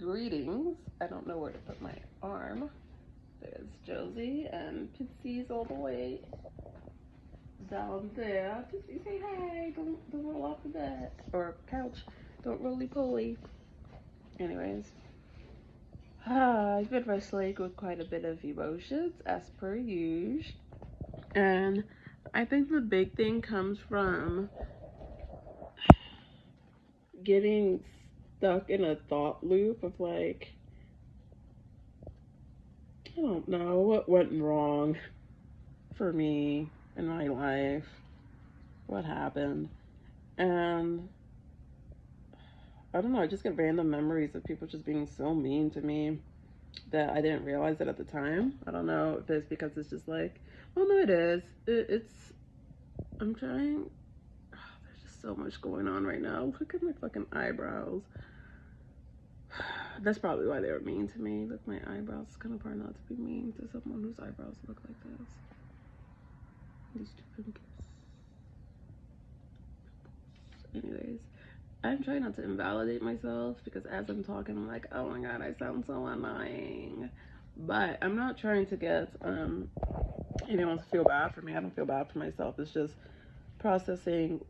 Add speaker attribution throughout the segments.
Speaker 1: Greetings. I don't know where to put my arm. There's Josie and Pitsy's all the way down there. Pitsy, say hi. Don't roll off the bed or couch. Don't roly-poly. Anyways, I've been wrestling with quite a bit of emotions as per usual, and I think the big thing comes from getting stuck in a thought loop of like, I don't know what went wrong for me in my life, what happened, and I don't know, I just get random memories of people just being so mean to me that I didn't realize it at the time. I don't know if it's because it's just like, well, no, it is. I'm trying. Oh, there's just so much going on right now. Look at my fucking eyebrows. That's probably why they were mean to me. Look, my eyebrows. It's kind of hard not to be mean to someone whose eyebrows look like this. These two pimples. Anyways, I'm trying not to invalidate myself because as I'm talking, I'm like, oh my god, I sound so annoying. But I'm not trying to get anyone to feel bad for me. I don't feel bad for myself. It's just processing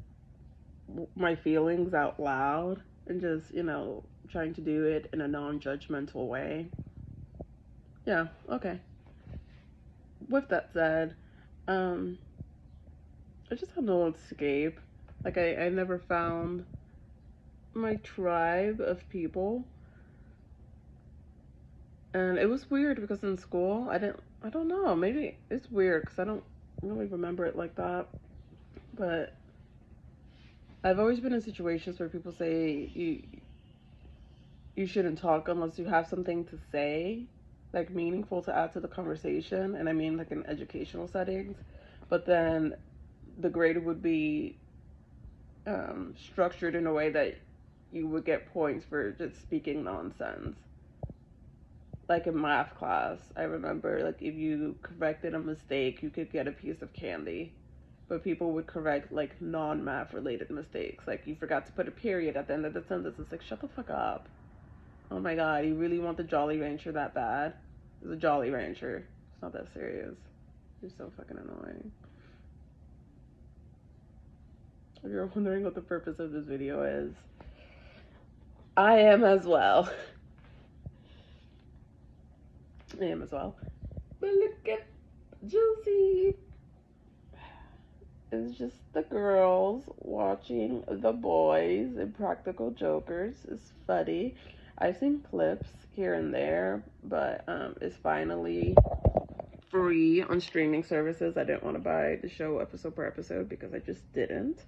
Speaker 1: my feelings out loud and just, trying to do it in a non-judgmental way. Yeah, okay. With that said, I just have no escape. Like, I never found my tribe of people. And it was weird because in school, I don't know, maybe it's weird because I don't really remember it like that. But I've always been in situations where people say you shouldn't talk unless you have something to say, like meaningful to add to the conversation. And I mean like in educational settings. But then the grade would be structured in a way that you would get points for just speaking nonsense. Like in math class, I remember like if you corrected a mistake, you could get a piece of candy. But people would correct like non-math related mistakes. Like you forgot to put a period at the end of the sentence. It's like, shut the fuck up. Oh my god, you really want the Jolly Rancher that bad? It's a Jolly Rancher. It's not that serious. You're so fucking annoying. If you're wondering what the purpose of this video is, I am as well. I am as well. But look at Josie. It's just the girls watching the boys in Practical Jokers. It's funny. I've seen clips here and there, but it's finally free on streaming services. I didn't want to buy the show episode per episode because I just didn't.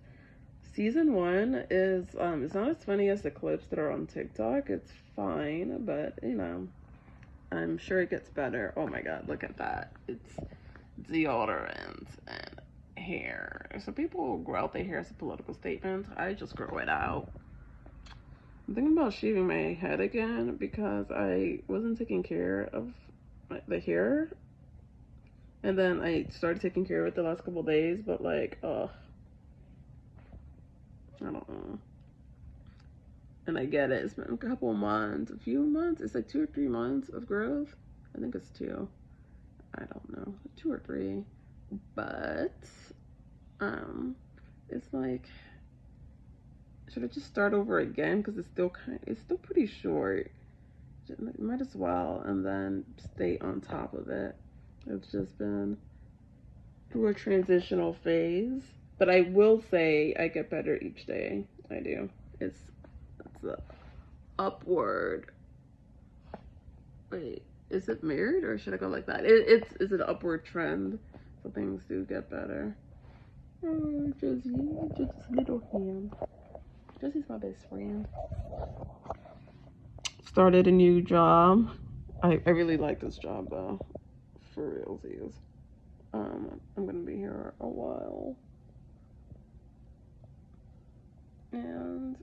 Speaker 1: Season 1 is it's not as funny as the clips that are on TikTok. It's fine, but I'm sure it gets better. Oh my god, look at that. It's deodorant and hair. So people grow out their hair as a political statement. I just grow it out. I'm thinking about shaving my head again because I wasn't taking care of the hair. And then I started taking care of it the last couple days, but like, I don't know. And I get it. It's been a couple months, a few months. It's like 2 or 3 months of growth. I think it's 2. I don't know, 2 or 3. But it's like, should I just start over again? Because it's still pretty short. Might as well, and then stay on top of it. It's just been through a transitional phase, but I will say I get better each day. I do. It's a upward. Wait, is it mirrored or should I go like that? It's an upward trend, so things do get better. Oh, Josie, Josie's little hand. Josie's my best friend. Started a new job. I really like this job though, for realsies. I'm gonna be here a while, and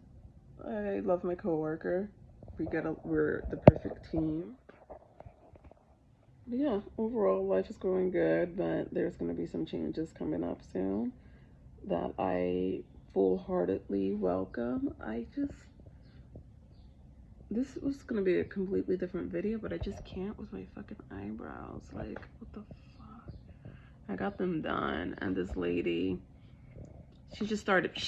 Speaker 1: I love my coworker. We're the perfect team. But yeah, overall life is going good, but there's gonna be some changes coming up soon that I full-heartedly welcome. This was gonna be a completely different video, but I just can't with my fucking eyebrows. Like, what the fuck? I got them done, and this lady, she just started,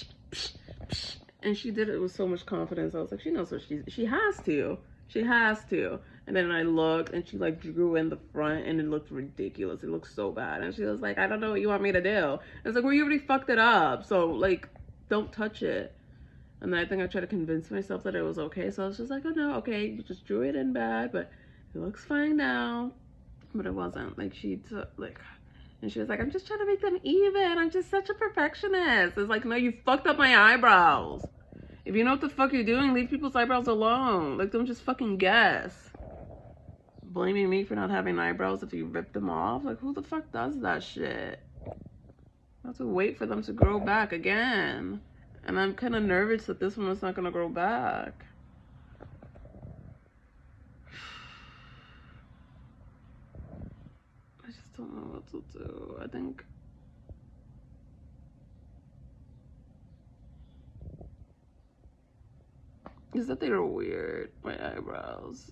Speaker 1: and she did it with so much confidence. I was like, she knows what she has to. She has to. And then I looked, and she like drew in the front, and it looked ridiculous. It looked so bad. And she was like, I don't know what you want me to do. I was like, well, you already fucked it up, so like, don't touch it. And then I think I tried to convince myself that it was okay. So I was just like, oh no, okay, you just drew it in bad, but it looks fine now. But it wasn't. Like, she took, like, and she was like, I'm just trying to make them even. I'm just such a perfectionist. It's like, no, you fucked up my eyebrows. If you know what the fuck you're doing, leave people's eyebrows alone. Like, don't just fucking guess. Blaming me for not having eyebrows if you rip them off. Like, who the fuck does that shit? I have to wait for them to grow back again. And I'm kind of nervous that this one is not going to grow back. I just don't know what to do. I think is that they're weird, my eyebrows.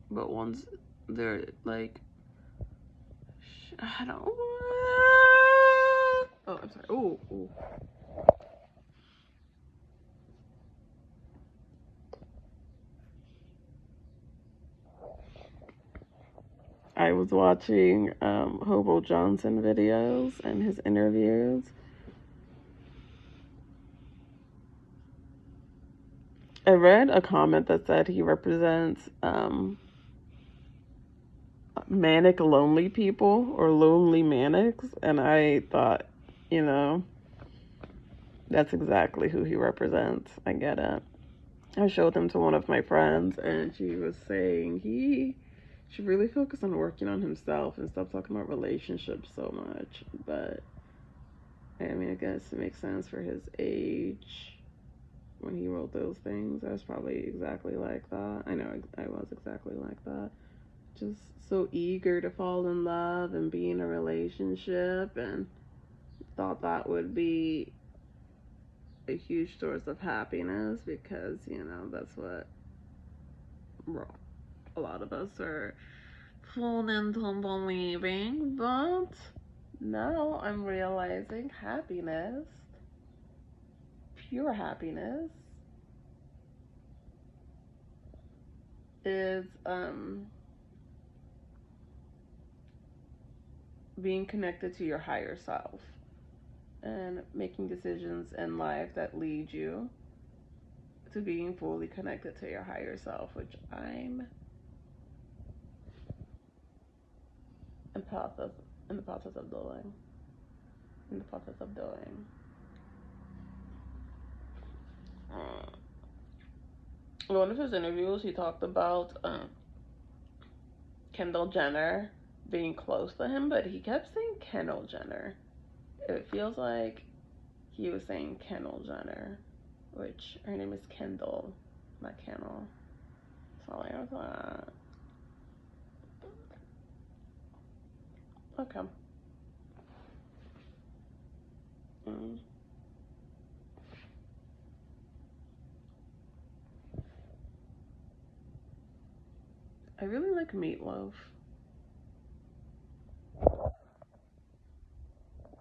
Speaker 1: But once they're like, I don't. Oh, I'm sorry. Oh, oh. I was watching Hobo Johnson videos and his interviews. I read a comment that said he represents manic lonely people or lonely manics, and I thought, you know, that's exactly who he represents. I get it. I showed him to one of my friends, and she was saying he should really focus on working on himself and stop talking about relationships so much. But I mean, I guess it makes sense for his age. When he wrote those things, I was probably exactly like that. I know I was exactly like that. Just so eager to fall in love and be in a relationship, and thought that would be a huge source of happiness because, you know, that's what a lot of us are full into believing. But now I'm realizing happiness, pure happiness, is being connected to your higher self and making decisions in life that lead you to being fully connected to your higher self, which I'm in the process of doing. In the process of doing. In one of his interviews, he talked about Kendall Jenner being close to him, but he kept saying Kendall Jenner. It feels like he was saying Kendall Jenner, which her name is Kendall, not Kendall. So I was like, okay. I really like meatloaf.